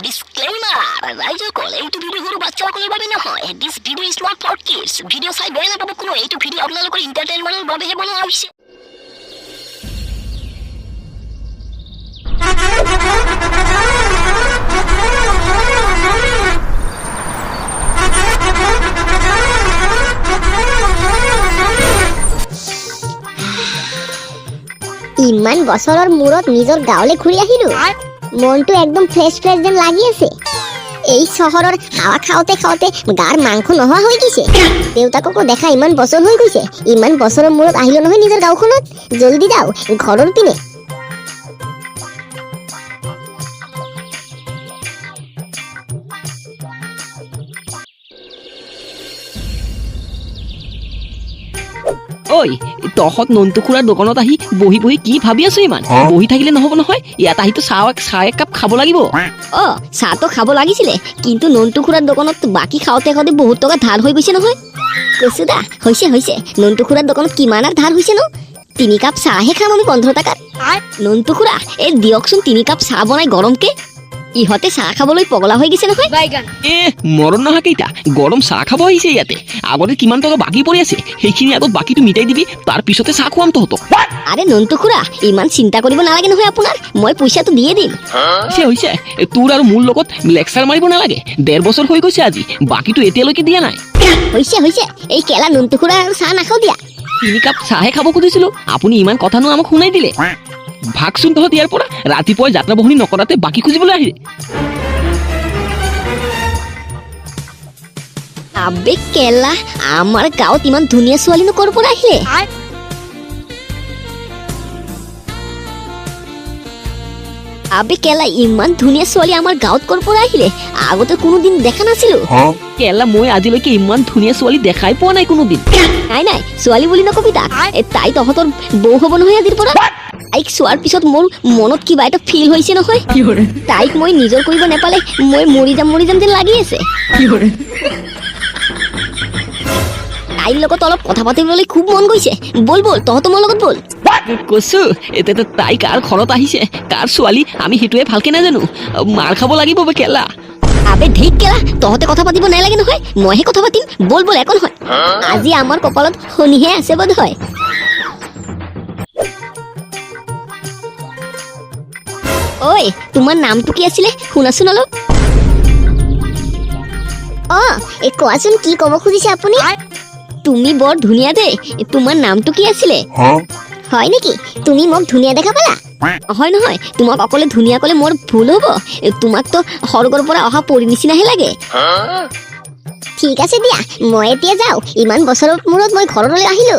ডিসক্লেইমাৰ ৰাইজৰ কল এইটো ভিডিঅ' সৰু বাচ্চাসকলৰ বাবে নহয়। This video' is not for kids. Video' চাই বেয়া নাপাব কোনো। এইটো ভিডিঅ' আপোনালোকৰ এণ্টাৰটেইনমেণ্টৰ বাবেহে বনোৱা হৈছে। ইমান বছৰৰ মূৰত নিজৰ গাঁৱলৈ ঘূৰি আহিলো। মনটো একদম ফ্ৰেছ ফ্ৰেছ যেন লাগি আছে। এই চহৰৰ হাৱা খাওঁতে খাওঁতে গাৰ মাংস নোহোৱা হৈ গৈছে। দেউতাককো দেখা ইমান বছৰ হৈ গৈছে। ইমান বছৰৰ মূৰত আহিলো নহয় নিজৰ গাঁওখনত। জলদি যাওঁ ঘৰৰ পিনে। ঐ তহঁত নন্তু খুৰাৰ দোকানত আহি বহি বহি কি ভাবি আছো? ইমান বহি থাকিলে নহব নহয়। ইয়াত আহিতো চাহ এক কাপ খাব লাগিব। চাহটো খাব লাগিছিলে, কিন্তু নন্তু খুৰাৰ দোকানত বাকী খাওঁতে খাওঁতে বহুত টকা ধাৰ হৈ গৈছে নহয়। কচুদা হৈছে নন্তু খুৰাৰ দোকানত কিমান আৰু ধাৰ হৈছে ন? 3 কাপ চাহহে খাম আমি 15 টকাত। নন্তু খুৰা এই দিয়কচোন 3 কাপ চাহ বনাই গৰমকে। ইহঁতে চাহ খাবলৈ পগলা হৈ গৈছে নহয়। মৰণ নহা কেইটা গৰম চাহ খাব আহিছে ইয়াতে। আগতে কিমান টকা বাকী পৰি আছে সেইখিনি আগত বাকীটো মিটাই দিবি, তাৰ পিছতে চাহ খুৱাম তহঁতক। আৰে নন্তু খুৰা ইমান চিন্তা কৰিব নালাগে নহয় আপোনাৰ। মই পইচাটো দিয়ে দিম। হৈছে তোৰ আৰু মোৰ লগত লেকচাৰ মাৰিব নালাগে। 1.5 বছৰ হৈ গৈছে আজি, বাকীটো এতিয়ালৈকে দিয়া নাই। হৈছে এই কেলা নন্তু খুৰা আৰু চাহ নাখাও দিয়া। 3 কাপ চাহে খাব খুজিছিলো, আপুনি ইমান কথানো আমাক শুনাই দিলে। ভাগচোন তহঁত ইয়াৰ পৰা। ৰাতিপুৱাই যাত্ৰা বহনি নকৰাতে বাকী খুজিবলৈ আহিলে। আবে কেলা আমাৰ গাঁৱত ইমান ধুনীয়া ছোৱালীনো ক'ৰ পৰা আহিলে? আবে কেলা ইমান ধুনীয়া ছোৱালী আমাৰ গাঁৱত ক'ৰ পৰা আহিলে? আগতে কোনোদিন দেখা নাছিলো। কেলা মই আজিলৈকে ইমান ধুনীয়া ছোৱালী দেখাই পোৱা নাই কোনোদিন। নাই ছোৱালী বুলি নকবি তাক। তাই তহঁতৰ বৌ হ'ব নহয় আজিৰ পৰা। তাইক চোৱাৰ পিছত মোৰ মনত কিবা এটা ফিল হৈছে নহয়। তাইক মই নিজৰ কৰিব নাপালে মই মৰি যাম যেন লাগি আছে। তাইৰ লগত অলপ কথা পাতিবলৈ খুব মন গৈছে। বল তহঁতো মোৰ লগত বল। কৈছো এতিয়া তাই কাৰ ঘৰত আহিছে, কাৰ ছোৱালী আমি সেইটোৱে ভালকে নাজানো। মাৰ খাব লাগিব বে কেলা। আবে ঢেক কেলা তহঁতে কথা পাতিব নালাগে নহয়, মইহে কথা পাতিম। বল একো নহয়। আজি আমাৰ কপালত শনিহে আছে বোধ হয়। ঐ তোমাৰ নামটো কি আছিলে শুনাচোন অলপ। কোৱাচোন কি ক'ব খুজিছে আপুনি? তুমি বৰ ধুনীয়া দেই। তোমাৰ নামটো কি আছিলে? হয় নেকি? তুমি মোক ধুনীয়া দেখা পালা? হয় নহয়, তোমাক অকলে ধুনীয়া ক'লে মোৰ ভুল হ'ব। তোমাকতো স্বৰ্গৰ পৰা অহা পৰি নিচিনাহে লাগে। ঠিক আছে দিয়া, মই এতিয়া যাওঁ। ইমান বছৰৰ মূৰত মই ঘৰলৈ আহিলো।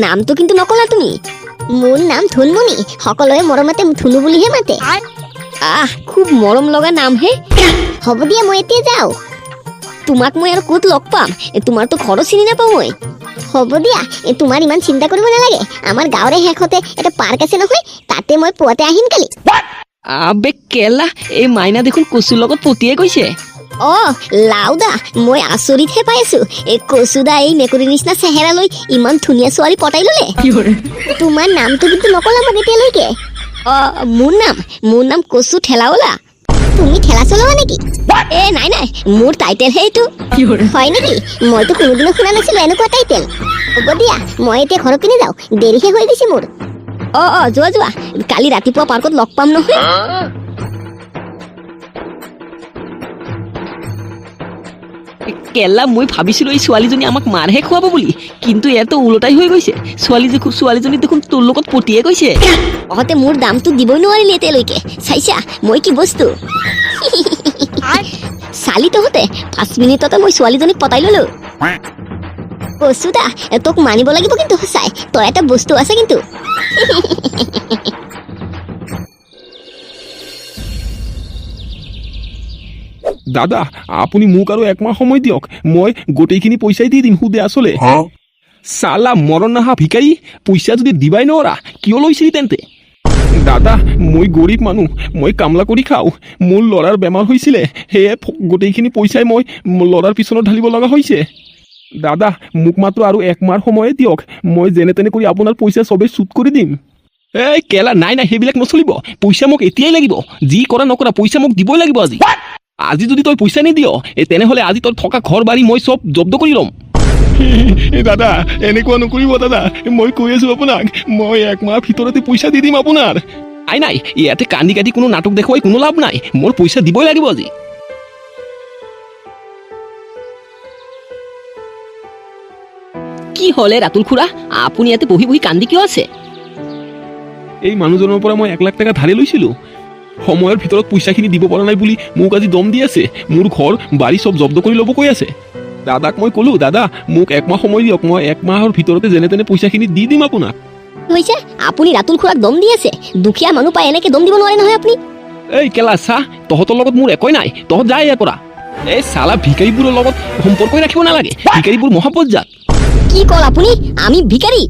নামটো কিন্তু নকলা তুমি। মোৰ নাম ধুনমুনি। সকলোৱে মৰমতে ধুনু বুলিহে মাতে। খুব মৰম লগা নাম হে। হ'ব দিয়া মই এতিয়া যাওঁ। তোমাক মই আৰু ক'ত লগ পাম? তোমাৰতো ঘৰো চিনি নাপাওঁ মই। হ'ব দিয়া তোমাৰ ইমান চিন্তা কৰিব নালাগে। আমাৰ গাঁৱৰে শেষতে এটা পাৰ্ক আছে নহয়, তাতে মই পুৱাতে আহিম কালি। আবে কেলা এই মাইনা দেখোন কচুৰ লগত পতিয়ে গৈছে। লাউদা মই আচৰিতহে পাই আছো। কচুদা এই মেকুৰীৰ নিচিনা চেহেৰা লৈ ইমান ধুনীয়া ছোৱালী পটাই ললে। তোমাৰ নামটো কিন্তু নকলা মোক এতিয়ালৈকে। মোৰ নাম কচু ঠেলাৱলা। তুমি ঠেলা চলোৱা নেকি? নাই মোৰ টাইটেল হে এইটো। হয় নেকি? মইতো কোনোদিনো শুনা নাছিলো এনেকুৱা টাইটেল। হ'ব দিয়া মই এতিয়া ঘৰৰ পিনে যাওঁ, দেৰিহে হৈ গৈছে মোৰ। যোৱা কালি ৰাতিপুৱা পাৰ্কত লগ পাম নহয়। কেলা মই ভাবিছিলো এই ছোৱালীজনী আমাক মাৰহে খুৱাব বুলি, কিন্তু ইয়াতো ওলোটাই হৈ গৈছে। ছোৱালীজনী দেখোন তোৰ লগত পতিয়ে গৈছে। তহঁতে মোৰ দামটো দিবই নোৱাৰিলি এতিয়ালৈকে। চাইছা মই কি বস্তু? চালি তহঁতে 5 মিনিটতে মই ছোৱালীজনীক পতাই ললো। কচুদা তোক মানিব লাগিব কিন্তু সঁচাই, তই এটা বস্তু আছে কিন্তু। দাদা আপুনি মোক আৰু 1 মাহ সময় দিয়ক, মই গোটেইখিনি পইচাই দি দিম সুদে আচলে। চালা মৰণ নহা ভিকাৰী, পইচা যদি দিবাই নোৱাৰা কিয় লৈছিলি তেন্তে? দাদা মই গৰীব মানুহ, মই কামলা কৰি খাওঁ। মোৰ ল'ৰাৰ বেমাৰ হৈছিলে, সেয়ে গোটেইখিনি পইচাই মই ল'ৰাৰ পিছনত ঢালিব লগা হৈছে। দাদা মোক মাত্ৰ আৰু 1 মাহ সময়ে দিয়ক, মই যেনে তেনে কৰি আপোনাৰ পইচা চবেই চুট কৰি দিম। এই কেলা নাই নাই সেইবিলাক নচলিব পইচা মোক এতিয়াই লাগিব যি কৰা নকৰা পইচা মোক দিবই লাগিব আজি আজি যদি তই পইচা নিদিয় তেনেহ'লে আজি তোৰ থকা ঘৰ বাৰী মই চব জব্দ কৰি ল'ম দাদা এনেকুৱা নকৰিব দাদা মই কৈ আছো আপোনাক মই একমাহ ভিতৰতে পইচা দি দিম আপোনাৰ নাই নাই ইয়াতে কান্দি কাটি কোনো নাটক দেখুৱাই কোনো লাভ নাই মোৰ পইচা দিবই লাগিব আজি কি হলে ৰাতুল খুৰা আপুনি ইয়াতে বহি বহি কান্দি কিয় আছে এই মানুহজনৰ পৰা মই 1 লাখ টকা ধাৰে লৈছিলো সময়ৰ ভিতৰত পইচাখিনি দিব পৰা নাই বুলি মোক আজি দম দি আছে মোৰ ঘৰ বাৰী চব জব্দ কৰি ল'ব কৈ আছে দাদাক মই ক'লো দাদা মোক একমাহ সময় দিয়ক মই একমাহৰ ভিতৰতে যেনে তেনে পইচাখিনি দি দিম আপোনাক হৈছে আপুনি ৰাতুল খুৰাক দম দি আছে দুখীয়া মানুহ পাই এনেকে দম দিব নোৱাৰে নহয় আপুনি এই কেলা চাহ তহঁতৰ লগত মোৰ একোই নাই তহঁত যায় ইয়াৰ পৰা এই চালা ভিকাৰীবোৰৰ লগত সম্পৰ্কই ৰাখিব নালাগে ভিকাৰীবোৰ মহাপজ্জাত কি কল আপুনি আমি ভিখাৰী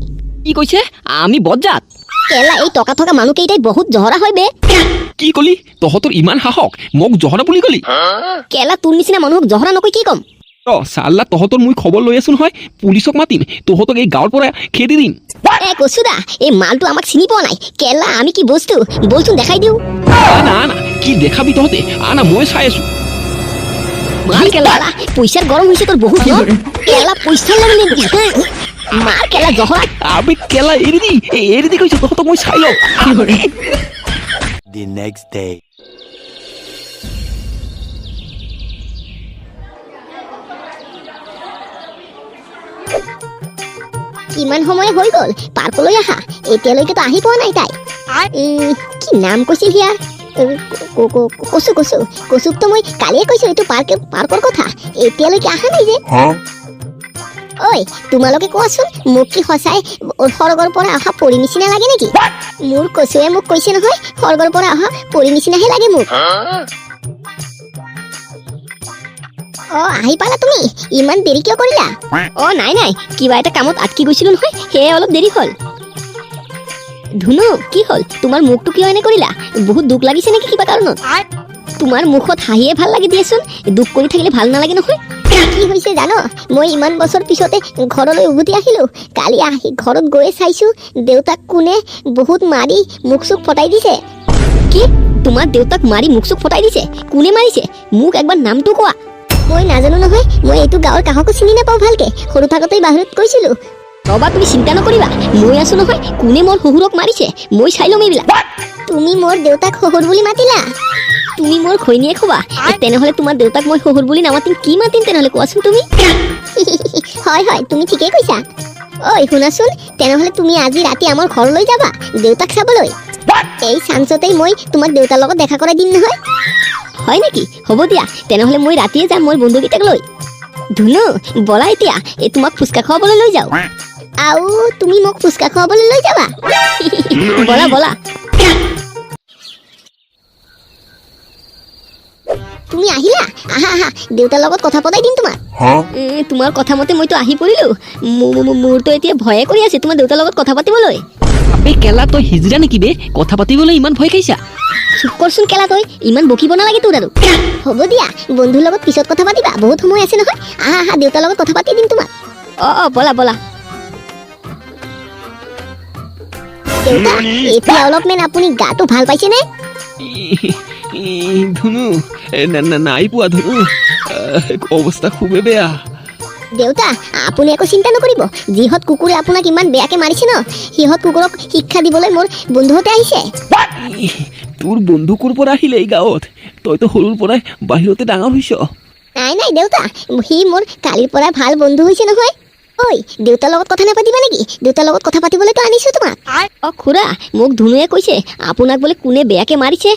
কি কৈছে আমি বজ্জাত কেলা এই টকা থকা মানুহকেইটাই বহুত জহৰা হয় বে কি কলি তহঁতৰ ইমান সাহস মোক জহৰা বুলি কলি কেলা তোৰ নিচিনা মানুহক জহৰা নকৈ কি কম চাল্লা তহঁতৰ মই খবৰ লৈ আছো নহয় পুলিচক মাতিম তহঁতক এই গাঁৱৰ পৰা খেদি দিম এ কচুদা এই মালটো আমাক চিনি পোৱা নাই কেলা আমি কি বস্তু বলচোন দেখাই দিও আনা আনা কি দেখাবি তহঁতে আনা মই চাই আছো মাল কেলা পইচাৰ গৰম হৈছে তোৰ বহুত ন কেলা পইচা লাগে নেকি মাৰ কেলা জহৰা আবে কেলা এৰি দি কৈছো তহঁতক মই চাই লওঁ The next day. কিমান সময় হৈ গ'ল পাৰ্কলৈ আহা এতিয়ালৈকেতো আহি পোৱা নাই তাই কি নাম কৈছিল হিয়াৰ কচু কচু কচুকতো মই কালিয়ে কৈছো এইটো পাৰ্কৰ কথা এতিয়ালৈকে অহা নাই যে ঐ তোমালোকে কোৱাচোন মোক কি সঁচাই স্বৰ্গৰ পৰা অহা পৰি নিচিনা লাগে নেকি মোৰ কচুৱে মোক কৈছে নহয় স্বৰ্গৰ পৰা অহা পৰি নিচিনাহে লাগে মোক অ আহি পালা তুমি ইমান দেৰি কিয় কৰিলা অ নাই নাই কিবা এটা কামত আটকি গৈছিলো নহয় সেয়ে অলপ দেৰি হ'ল ধুনু কি হ'ল তোমাৰ মুখটো কিয় এনে কৰিলা বহুত দুখ লাগিছে নেকি কিবা কাৰণত তোমাৰ মুখত হাঁহিয়ে ভাল লাগি দিয়েচোন দুখ কৰি থাকিলে ভাল নালাগে নহয় কি হৈছে জানো মই ইমান বছৰ পিছতে ঘৰলৈ উভতি আহিলো কালি আহি ঘৰত গৈ চাইছো দেউতাক কোনে বহুত মাৰি মুখ চুখ ফটাই দিছে কি তোমাৰ দেউতাক মাৰি মুখ চুখ ফটাই দিছে কোনে মাৰিছে মোক একবাৰ নামটো কোৱা মই নাজানো নহয় মই এইটো গাঁৱৰ কাহকো চিনি নাপাওঁ ভালকে সৰু থাকোতেই বাহিৰত কৈছিলো ৰবা তুমি চিন্তা নকৰিবা মই আছো নহয় কোনে মোৰ শহুৰক মাৰিছে মই চাই ল'ম এইবিলাক তুমি মোৰ দেউতাক শহুৰ বুলি মাতিলা তুমি মোৰ ঘৈণীয়েক হবা তেনেহ'লে তোমাৰ দেউতাক মই শহুৰ বুলি নামাতিম কি মাতিম তেনেহ'লে কোৱাচোন তুমি হয় হয় তুমি ঠিকেই কৈছা ঐ শুনাচোন তেনেহ'লে তুমি আজি ৰাতি আমাৰ ঘৰলৈ যাবা দেউতাক চাবলৈ এই চান্সতেই মই তোমাক দেউতাৰ লগত দেখা কৰাই দিম নহয় হয় নেকি হ'ব দিয়া তেনেহ'লে মই ৰাতিয়ে যাম মোৰ বন্ধুকেইটাক লৈ ধুনু বলা এতিয়া এই তোমাক ফুচকা খুৱাবলৈ লৈ যাওঁ আৰু তুমি মোক ফুচকা খুৱাবলৈ লৈ যাবা বলা বলা তুমি আহিলা আহা আহা দেউতাৰ লগত কথা পতাই দিম তোমাক তোমাৰ কথা মতে মইতো আহি পৰিলো মোৰতো এতিয়া ভয়ে কৰি আছে তোমাৰ দেউতাৰ লগত কথা পাতিবলৈ আবে কেলা তই হিজৰা নেকি বে কথা পাতিবলৈ ইমান ভয় খাইছা চুপ কৰচোন কেলা তই ইমান বকিব নালাগে তোৰ আৰু হ'ব দিয়া বন্ধুৰ লগত পিছত কথা পাতিবা বহুত সময় আছে নহয় আহা আহা দেউতাৰ লগত কথা পাতি দিম তোমাক অ বলা বলা দেউতা এতিয়া অলপমান আপুনি গাটো ভাল পাইছেনে ধুনু নাই পোৱা ধুনু অৱস্থা খুবেই বেয়া দেউতা আপুনি একো চিন্তা নকৰিব যিহত কুকুৰে আপোনাক ইমান বেয়াকে মাৰিছে ন সিহত কুকুৰক শিক্ষা দিবলৈ মোৰ বন্ধুহঁতে আহিছে তোৰ বন্ধু ক'ৰ পৰা আহিলে এই গাঁৱত তইতো সৰুৰ পৰাই বাহিৰতে ডাঙৰ হৈছ নাই নাই দেউতা সি মোৰ কালিৰ পৰা ভাল বন্ধু হৈছে নহয় ঐ দেউতাৰ লগত কথা নাপাতিবা নেকি দেউতাৰ লগত কথা পাতিবলৈতো আনিছো তোমাক অ খুৰা মোক ধুনুৱে কৈছে আপোনাক বোলে কোনে বেয়াকে মাৰিছে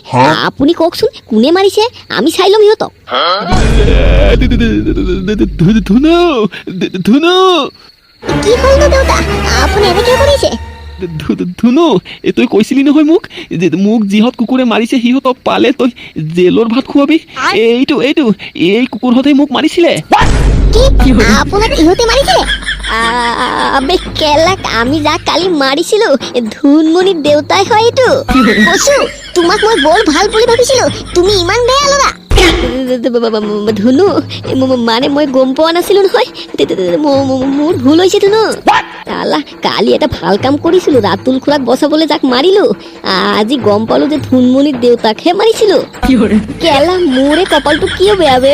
আপুনি কওকচোন কোনে মাৰিছে আমি চাই ল'ম সিহঁতক ধুনু ধুনু কি হ'ল নো দেউতা আপুনি এনেকে কৰিছে ধুনু তই কৈছিলি নহয় মোক যে মোক যিহত কুকুৰে মাৰিছে সিহঁতক পালে তই জেলৰ ভাত খুৱাবি এইটো এই কুকুৰহঁতে মোক মাৰিছিলে কি আপোনাক ইহঁতে মাৰিছিলে আবে কেলাক আমি যা কালি মাৰিছিলো ধুনমণিৰ দেউতাই হয় এইটো কচু তোমাক মই বৰ ভাল বুলি ভাবিছিলো তুমি ইমান বেয়া ল'ৰা ধুনু মানে মই গম পোৱা নাছিলো নহয় মোৰ ভুল হৈছে ধুনু আলা কালি এটা ভাল কাম কৰিছিলো ৰাতুল খুৰাক বচাবলৈ যাক মাৰিলো আজি গম পালো যে ধুনমণিৰ দেউতাকহে মাৰিছিলো কেলা মোৰে কপালটো কিয় বেয়া বে